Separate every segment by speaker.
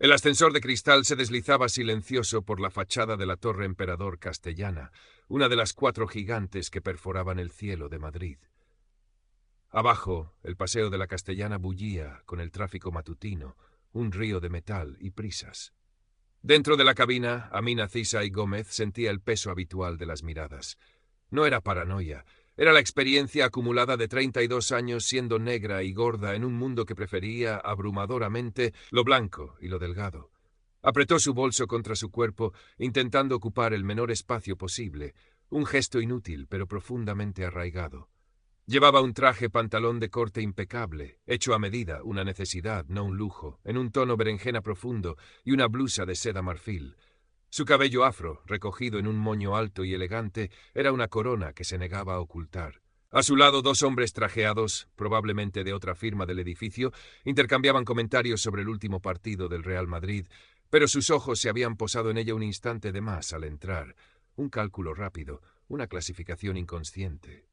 Speaker 1: El ascensor de cristal se deslizaba silencioso por la fachada de la Torre Emperador Castellana, una de las 4 gigantes que perforaban el cielo de Madrid. Abajo, el paseo de la Castellana bullía con el tráfico matutino, un río de metal y prisas. Dentro de la cabina, Amina, Cisa y Gómez sentía el peso habitual de las miradas. No era paranoia, era la experiencia acumulada de 32 años siendo negra y gorda en un mundo que prefería abrumadoramente lo blanco y lo delgado. Apretó su bolso contra su cuerpo, intentando ocupar el menor espacio posible, un gesto inútil pero profundamente arraigado. Llevaba un traje pantalón de corte impecable, hecho a medida, una necesidad, no un lujo, en un tono berenjena profundo y una blusa de seda marfil. Su cabello afro, recogido en un moño alto y elegante, era una corona que se negaba a ocultar. A su lado 2 hombres trajeados, probablemente de otra firma del edificio, intercambiaban comentarios sobre el último partido del Real Madrid, pero sus ojos se habían posado en ella un instante de más al entrar. Un cálculo rápido, una clasificación inconsciente.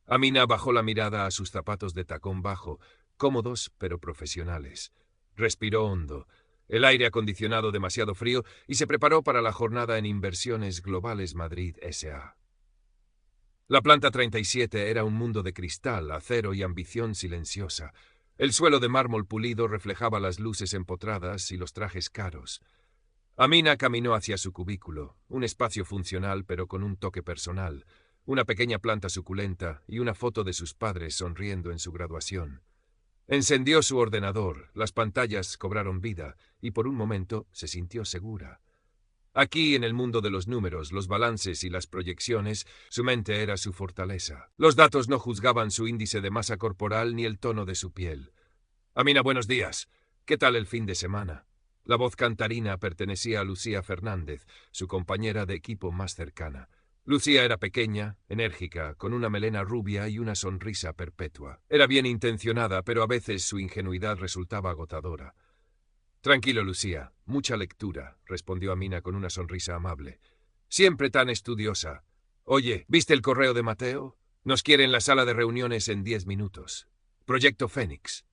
Speaker 1: Amina bajó la mirada a sus zapatos de tacón bajo, cómodos pero profesionales. Respiró hondo, el aire acondicionado demasiado frío, y se preparó para la jornada en Inversiones Globales Madrid S.A. La planta 37 era un mundo de cristal, acero y ambición silenciosa. El suelo de mármol pulido reflejaba las luces empotradas y los trajes caros. Amina caminó hacia su cubículo, un espacio funcional pero con un toque personal. Una pequeña planta suculenta y una foto de sus padres sonriendo en su graduación. Encendió su ordenador, las pantallas cobraron vida y por un momento se sintió segura. Aquí, en el mundo de los números, los balances y las proyecciones, su mente era su fortaleza. Los datos no juzgaban su índice de masa corporal ni el tono de su piel. Amina, buenos días. ¿Qué tal el fin de semana? La voz cantarina pertenecía a Lucía Fernández, su compañera de equipo más cercana. Lucía era pequeña, enérgica, con una melena rubia y una sonrisa perpetua. Era bien intencionada, pero a veces su ingenuidad resultaba agotadora. Tranquilo, Lucía, mucha lectura, respondió Amina con una sonrisa amable. Siempre tan estudiosa. Oye, ¿viste el correo de Mateo? Nos quiere en la sala de reuniones en 10 minutos. Proyecto Fénix.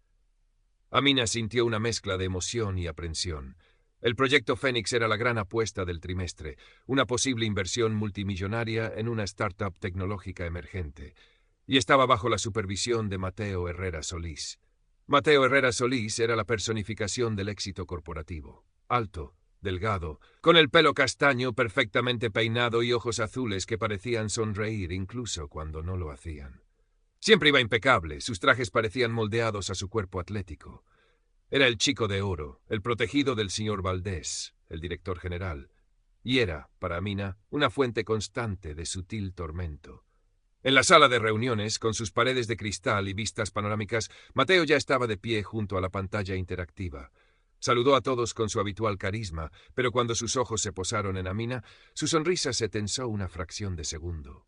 Speaker 1: Amina sintió una mezcla de emoción y aprensión. El proyecto Fénix era la gran apuesta del trimestre, una posible inversión multimillonaria en una startup tecnológica emergente, y estaba bajo la supervisión de Mateo Herrera Solís. Mateo Herrera Solís era la personificación del éxito corporativo. Alto, delgado, con el pelo castaño perfectamente peinado y ojos azules que parecían sonreír incluso cuando no lo hacían. Siempre iba impecable, sus trajes parecían moldeados a su cuerpo atlético. Era el chico de oro, el protegido del señor Valdés, el director general, y era, para Amina, una fuente constante de sutil tormento. En la sala de reuniones, con sus paredes de cristal y vistas panorámicas, Mateo ya estaba de pie junto a la pantalla interactiva. Saludó a todos con su habitual carisma, pero cuando sus ojos se posaron en Amina, su sonrisa se tensó una fracción de segundo.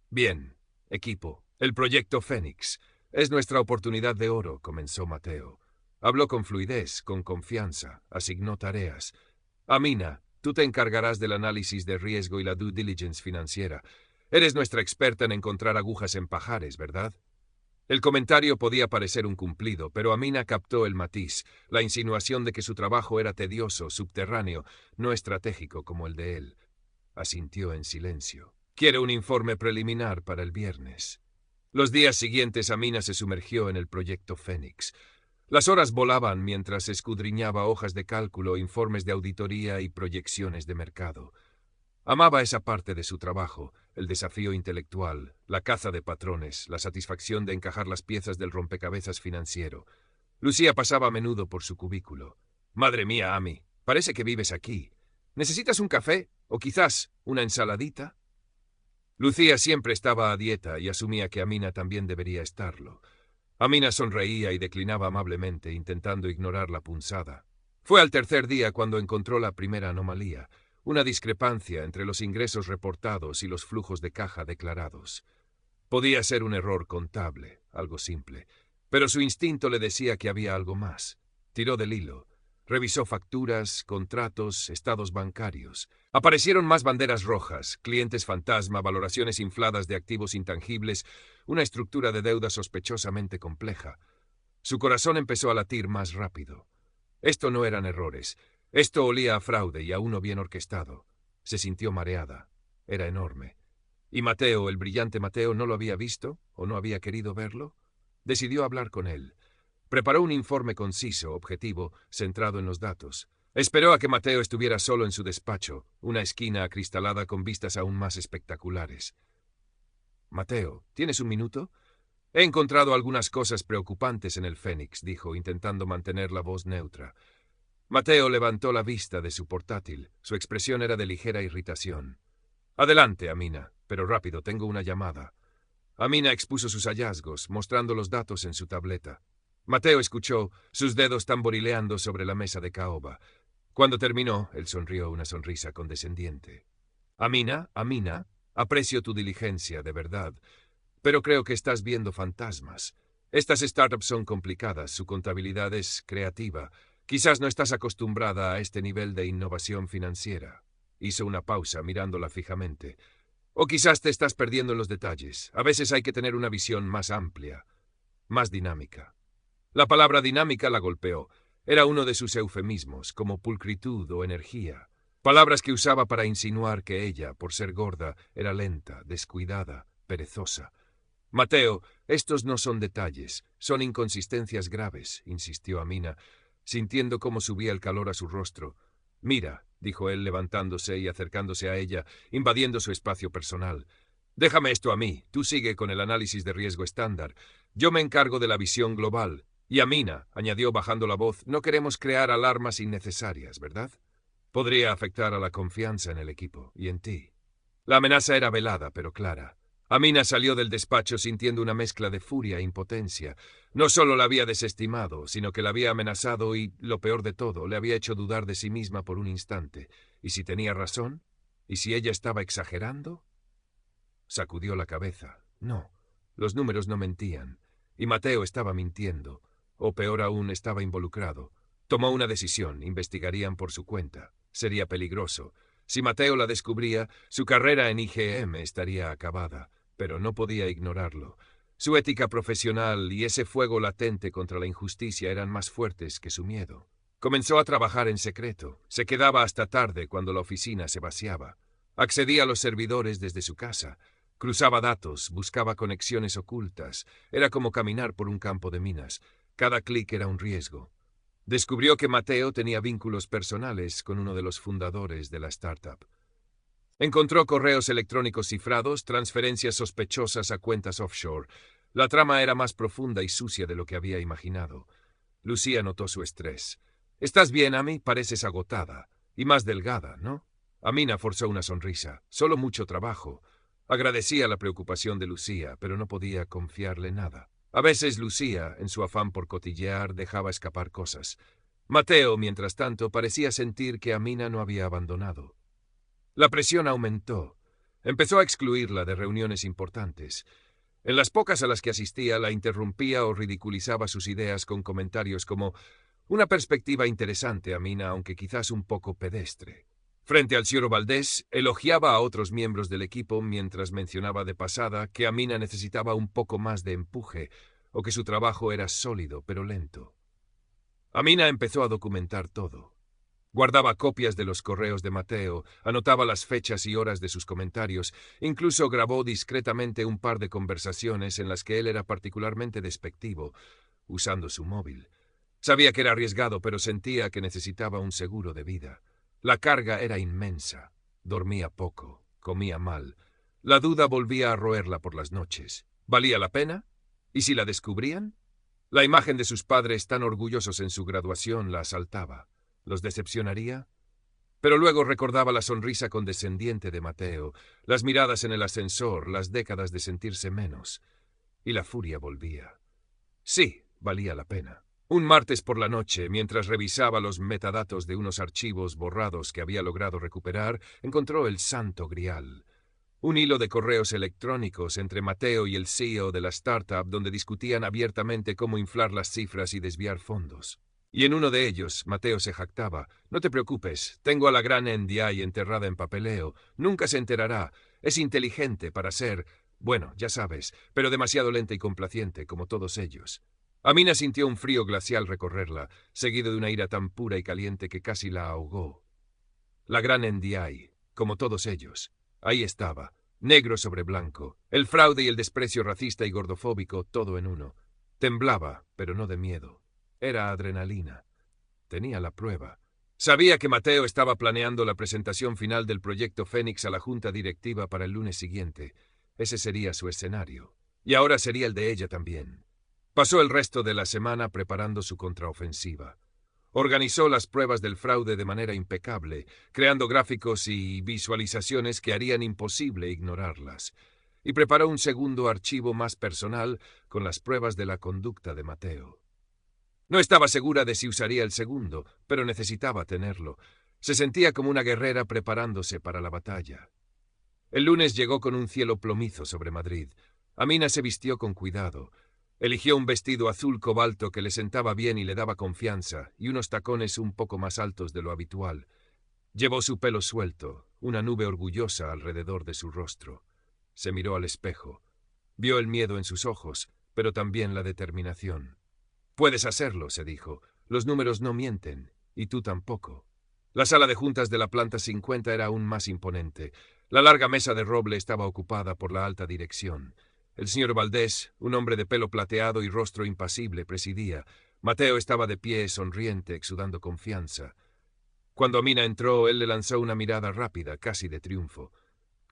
Speaker 1: Bien, equipo, el proyecto Fénix. Es nuestra oportunidad de oro, comenzó Mateo. Habló con fluidez, con confianza, asignó tareas. Amina, tú te encargarás del análisis de riesgo y la due diligence financiera. Eres nuestra experta en encontrar agujas en pajares, ¿verdad? El comentario podía parecer un cumplido, pero Amina captó el matiz, la insinuación de que su trabajo era tedioso, subterráneo, no estratégico como el de él. Asintió en silencio. Quiere un informe preliminar para el viernes. Los días siguientes Amina se sumergió en el proyecto Fénix. Las horas volaban mientras escudriñaba hojas de cálculo, informes de auditoría y proyecciones de mercado. Amaba esa parte de su trabajo, el desafío intelectual, la caza de patrones, la satisfacción de encajar las piezas del rompecabezas financiero. Lucía pasaba a menudo por su cubículo. «Madre mía, Ami, parece que vives aquí. ¿Necesitas un café? ¿O quizás una ensaladita?» Lucía siempre estaba a dieta y asumía que Amina también debería estarlo. Amina sonreía y declinaba amablemente, intentando ignorar la punzada. Fue al tercer día cuando encontró la primera anomalía, una discrepancia entre los ingresos reportados y los flujos de caja declarados. Podía ser un error contable, algo simple, pero su instinto le decía que había algo más. Tiró del hilo. Revisó facturas, contratos, estados bancarios. Aparecieron más banderas rojas, clientes fantasma, valoraciones infladas de activos intangibles, una estructura de deuda sospechosamente compleja. Su corazón empezó a latir más rápido. Esto no eran errores. Esto olía a fraude y a uno bien orquestado. Se sintió mareada. Era enorme. ¿Y Mateo, el brillante Mateo, no lo había visto o no había querido verlo? Decidió hablar con él. Preparó un informe conciso, objetivo, centrado en los datos. Esperó a que Mateo estuviera solo en su despacho, una esquina acristalada con vistas aún más espectaculares. «Mateo, ¿tienes un minuto?» «He encontrado algunas cosas preocupantes en el Fénix», dijo, intentando mantener la voz neutra. Mateo levantó la vista de su portátil. Su expresión era de ligera irritación. «Adelante, Amina, pero rápido, tengo una llamada». Amina expuso sus hallazgos, mostrando los datos en su tableta. Mateo escuchó, sus dedos tamborileando sobre la mesa de caoba. Cuando terminó, él sonrió una sonrisa condescendiente. «Amina, aprecio tu diligencia, de verdad, pero creo que estás viendo fantasmas. Estas startups son complicadas, su contabilidad es creativa. Quizás no estás acostumbrada a este nivel de innovación financiera». Hizo una pausa, mirándola fijamente. «O quizás te estás perdiendo en los detalles. A veces hay que tener una visión más amplia, más dinámica». La palabra dinámica la golpeó. Era uno de sus eufemismos, como pulcritud o energía. Palabras que usaba para insinuar que ella, por ser gorda, era lenta, descuidada, perezosa. «Mateo, estos no son detalles, son inconsistencias graves», insistió Amina, sintiendo cómo subía el calor a su rostro. «Mira», dijo él levantándose y acercándose a ella, invadiendo su espacio personal. «Déjame esto a mí, tú sigue con el análisis de riesgo estándar. Yo me encargo de la visión global. Y Amina», añadió bajando la voz, «no queremos crear alarmas innecesarias, ¿verdad? Podría afectar a la confianza en el equipo y en ti». La amenaza era velada, pero clara. Amina salió del despacho sintiendo una mezcla de furia e impotencia. No solo la había desestimado, sino que la había amenazado y, lo peor de todo, le había hecho dudar de sí misma por un instante. ¿Y si tenía razón? ¿Y si ella estaba exagerando? Sacudió la cabeza. No, los números no mentían. Y Mateo estaba mintiendo. O peor aún, estaba involucrado. Tomó una decisión, investigarían por su cuenta. Sería peligroso. Si Mateo la descubría, su carrera en IGM estaría acabada, pero no podía ignorarlo. Su ética profesional y ese fuego latente contra la injusticia eran más fuertes que su miedo. Comenzó a trabajar en secreto. Se quedaba hasta tarde cuando la oficina se vaciaba. Accedía a los servidores desde su casa. Cruzaba datos, buscaba conexiones ocultas. Era como caminar por un campo de minas. Cada clic era un riesgo. Descubrió que Mateo tenía vínculos personales con uno de los fundadores de la startup. Encontró correos electrónicos cifrados, transferencias sospechosas a cuentas offshore. La trama era más profunda y sucia de lo que había imaginado. Lucía notó su estrés. «¿Estás bien, Ami? Pareces agotada. Y más delgada, ¿no?» Amina forzó una sonrisa. «Solo mucho trabajo». Agradecía la preocupación de Lucía, pero no podía confiarle nada. A veces Lucía, en su afán por cotillear, dejaba escapar cosas. Mateo, mientras tanto, parecía sentir que Amina no había abandonado. La presión aumentó. Empezó a excluirla de reuniones importantes. En las pocas a las que asistía, la interrumpía o ridiculizaba sus ideas con comentarios como «una perspectiva interesante, Amina, aunque quizás un poco pedestre». Frente al Cioro Valdés, elogiaba a otros miembros del equipo mientras mencionaba de pasada que Amina necesitaba un poco más de empuje o que su trabajo era sólido pero lento. Amina empezó a documentar todo. Guardaba copias de los correos de Mateo, anotaba las fechas y horas de sus comentarios, incluso grabó discretamente un par de conversaciones en las que él era particularmente despectivo, usando su móvil. Sabía que era arriesgado, pero sentía que necesitaba un seguro de vida. La carga era inmensa. Dormía poco, comía mal. La duda volvía a roerla por las noches. ¿Valía la pena? ¿Y si la descubrían? La imagen de sus padres tan orgullosos en su graduación la asaltaba. ¿Los decepcionaría? Pero luego recordaba la sonrisa condescendiente de Mateo, las miradas en el ascensor, las décadas de sentirse menos. Y la furia volvía. Sí, valía la pena. Un martes por la noche, mientras revisaba los metadatos de unos archivos borrados que había logrado recuperar, encontró el santo grial. Un hilo de correos electrónicos entre Mateo y el CEO de la startup donde discutían abiertamente cómo inflar las cifras y desviar fondos. Y en uno de ellos, Mateo se jactaba: «No te preocupes, tengo a la gran NDI enterrada en papeleo. Nunca se enterará. Es inteligente para ser, bueno, ya sabes, pero demasiado lenta y complaciente, como todos ellos». Amina sintió un frío glacial recorrerla, seguido de una ira tan pura y caliente que casi la ahogó. La gran Ndiaye, como todos ellos. Ahí estaba, negro sobre blanco, el fraude y el desprecio racista y gordofóbico, todo en uno. Temblaba, pero no de miedo. Era adrenalina. Tenía la prueba. Sabía que Mateo estaba planeando la presentación final del proyecto Fénix a la junta directiva para el lunes siguiente. Ese sería su escenario. Y ahora sería el de ella también. Pasó el resto de la semana preparando su contraofensiva. Organizó las pruebas del fraude de manera impecable, creando gráficos y visualizaciones que harían imposible ignorarlas. Y preparó un segundo archivo más personal con las pruebas de la conducta de Mateo. No estaba segura de si usaría el segundo, pero necesitaba tenerlo. Se sentía como una guerrera preparándose para la batalla. El lunes llegó con un cielo plomizo sobre Madrid. Amina se vistió con cuidado. Eligió un vestido azul cobalto que le sentaba bien y le daba confianza, y unos tacones un poco más altos de lo habitual. Llevó su pelo suelto, una nube orgullosa alrededor de su rostro. Se miró al espejo. Vio el miedo en sus ojos, pero también la determinación. «Puedes hacerlo», se dijo. «Los números no mienten, y tú tampoco». La sala de juntas de la planta 50 era aún más imponente. La larga mesa de roble estaba ocupada por la alta dirección. El señor Valdés, un hombre de pelo plateado y rostro impasible, presidía. Mateo estaba de pie, sonriente, exudando confianza. Cuando Amina entró, él le lanzó una mirada rápida, casi de triunfo.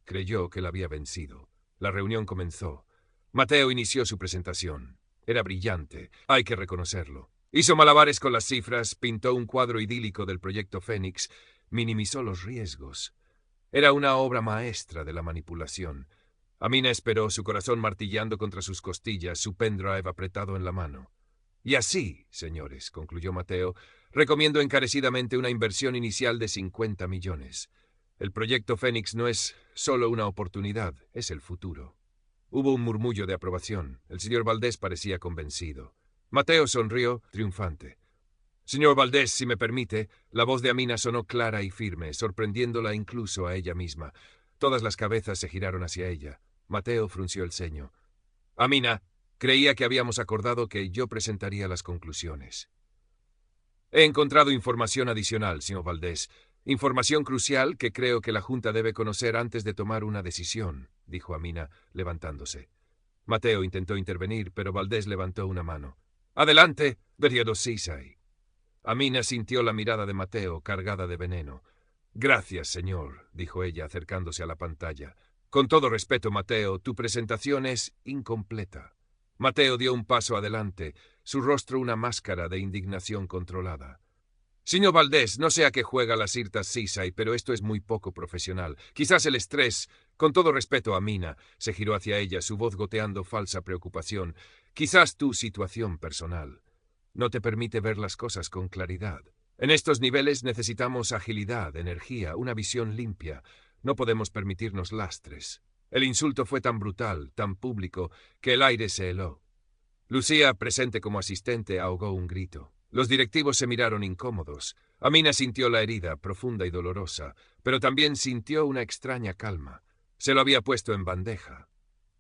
Speaker 1: Creyó que la había vencido. La reunión comenzó. Mateo inició su presentación. Era brillante, hay que reconocerlo. Hizo malabares con las cifras, pintó un cuadro idílico del proyecto Fénix, minimizó los riesgos. Era una obra maestra de la manipulación. Amina esperó, su corazón martillando contra sus costillas, su pendrive apretado en la mano. «Y así, señores», concluyó Mateo, «recomiendo encarecidamente una inversión inicial de 50 millones. El proyecto Fénix no es solo una oportunidad, es el futuro». Hubo un murmullo de aprobación. El señor Valdés parecía convencido. Mateo sonrió, triunfante. «Señor Valdés, si me permite», la voz de Amina sonó clara y firme, sorprendiéndola incluso a ella misma. Todas las cabezas se giraron hacia ella. Mateo frunció el ceño. «Amina, creía que habíamos acordado que yo presentaría las conclusiones». «He encontrado información adicional, señor Valdés. Información crucial que creo que la Junta debe conocer antes de tomar una decisión», dijo Amina, levantándose. Mateo intentó intervenir, pero Valdés levantó una mano. «Adelante, Veriado Cisai». Amina sintió la mirada de Mateo, cargada de veneno. «Gracias, señor», dijo ella, acercándose a la pantalla. «Con todo respeto, Mateo, tu presentación es incompleta». Mateo dio un paso adelante, su rostro una máscara de indignación controlada. «Señor Valdés, no sé a qué juega la Sirta Cisai, pero esto es muy poco profesional. Quizás el estrés. Con todo respeto, Amina», se giró hacia ella, su voz goteando falsa preocupación. «Quizás tu situación personal no te permite ver las cosas con claridad. En estos niveles necesitamos agilidad, energía, una visión limpia. No podemos permitirnos lastres». El insulto fue tan brutal, tan público, que el aire se heló. Lucía, presente como asistente, ahogó un grito. Los directivos se miraron incómodos. Amina sintió la herida, profunda y dolorosa, pero también sintió una extraña calma. Se lo había puesto en bandeja.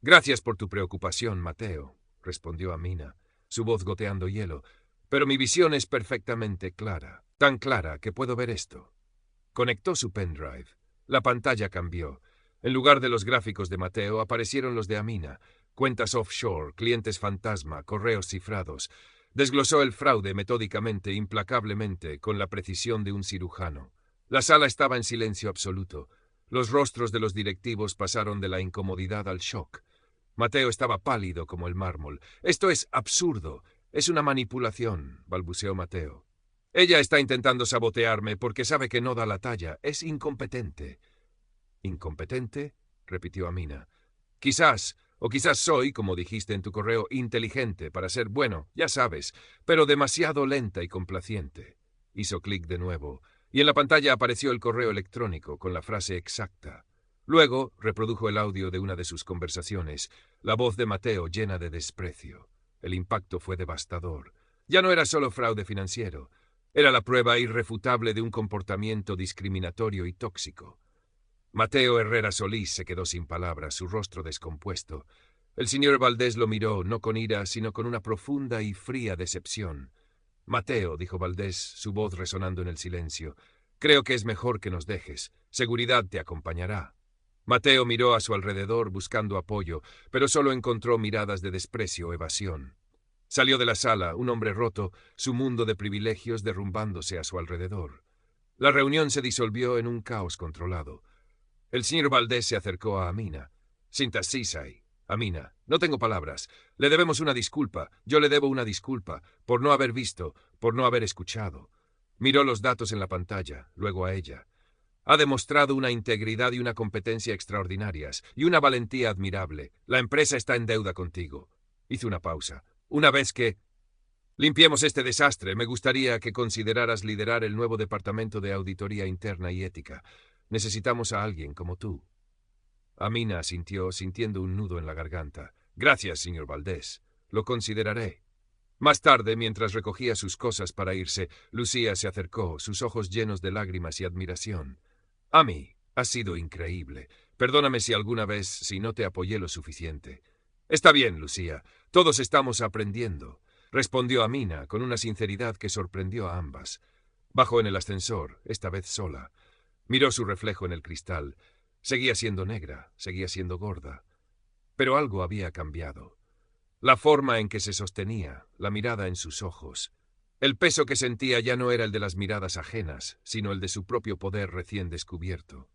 Speaker 1: «Gracias por tu preocupación, Mateo», respondió Amina, su voz goteando hielo, «pero mi visión es perfectamente clara, tan clara que puedo ver esto». Conectó su pendrive. La pantalla cambió. En lugar de los gráficos de Mateo, aparecieron los de Amina. Cuentas offshore, clientes fantasma, correos cifrados. Desglosó el fraude metódicamente, implacablemente, con la precisión de un cirujano. La sala estaba en silencio absoluto. Los rostros de los directivos pasaron de la incomodidad al shock. Mateo estaba pálido como el mármol. «Esto es absurdo. Es una manipulación», balbuceó Mateo. «Ella está intentando sabotearme porque sabe que no da la talla. Es incompetente». «¿Incompetente?», repitió Amina. «Quizás, o quizás soy, como dijiste en tu correo, inteligente para ser bueno, ya sabes, pero demasiado lenta y complaciente». Hizo clic de nuevo, y en la pantalla apareció el correo electrónico con la frase exacta. Luego reprodujo el audio de una de sus conversaciones, la voz de Mateo llena de desprecio. El impacto fue devastador. Ya no era solo fraude financiero, era la prueba irrefutable de un comportamiento discriminatorio y tóxico. Mateo Herrera Solís se quedó sin palabras, su rostro descompuesto. El señor Valdés lo miró, no con ira, sino con una profunda y fría decepción. Mateo, dijo Valdés, su voz resonando en el silencio, creo que es mejor que nos dejes. Seguridad te acompañará. Mateo miró a su alrededor buscando apoyo, pero solo encontró miradas de desprecio o evasión. Salió de la sala, un hombre roto, su mundo de privilegios derrumbándose a su alrededor. La reunión se disolvió en un caos controlado. El señor Valdés se acercó a Amina. Sinta Sisai. Amina, no tengo palabras. Le debemos una disculpa. Yo le debo una disculpa por no haber visto, por no haber escuchado. Miró los datos en la pantalla, luego a ella. Ha demostrado una integridad y una competencia extraordinarias, y una valentía admirable. La empresa está en deuda contigo. Hizo una pausa. Una vez que limpiemos este desastre, me gustaría que consideraras liderar el nuevo departamento de auditoría interna y ética. Necesitamos a alguien como tú. Amina asintió, sintiendo un nudo en la garganta. Gracias, señor Valdés. Lo consideraré. Más tarde, mientras recogía sus cosas para irse, Lucía se acercó, sus ojos llenos de lágrimas y admiración. Ami, has sido increíble. Perdóname si alguna vez, si no te apoyé lo suficiente. Está bien, Lucía. Todos estamos aprendiendo, respondió Amina con una sinceridad que sorprendió a ambas. Bajó en el ascensor, esta vez sola. Miró su reflejo en el cristal. Seguía siendo negra, seguía siendo gorda. Pero algo había cambiado. La forma en que se sostenía, la mirada en sus ojos. El peso que sentía ya no era el de las miradas ajenas, sino el de su propio poder recién descubierto.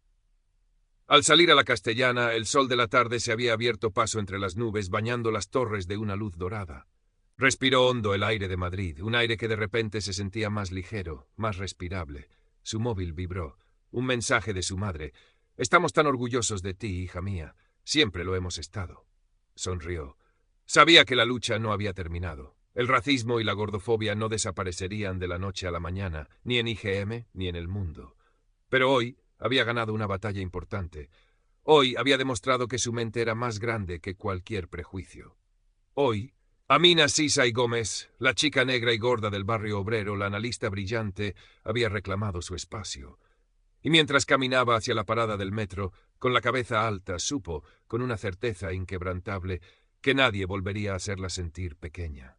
Speaker 1: Al salir a la Castellana, el sol de la tarde se había abierto paso entre las nubes, bañando las torres de una luz dorada. Respiró hondo el aire de Madrid, un aire que de repente se sentía más ligero, más respirable. Su móvil vibró. Un mensaje de su madre. Estamos tan orgullosos de ti, hija mía. Siempre lo hemos estado. Sonrió. Sabía que la lucha no había terminado. El racismo y la gordofobia no desaparecerían de la noche a la mañana, ni en IGM ni en el mundo. Pero hoy había ganado una batalla importante. Hoy había demostrado que su mente era más grande que cualquier prejuicio. Hoy, Amina Sisai Gómez, la chica negra y gorda del barrio obrero, la analista brillante, había reclamado su espacio. Y mientras caminaba hacia la parada del metro, con la cabeza alta, supo, con una certeza inquebrantable, que nadie volvería a hacerla sentir pequeña.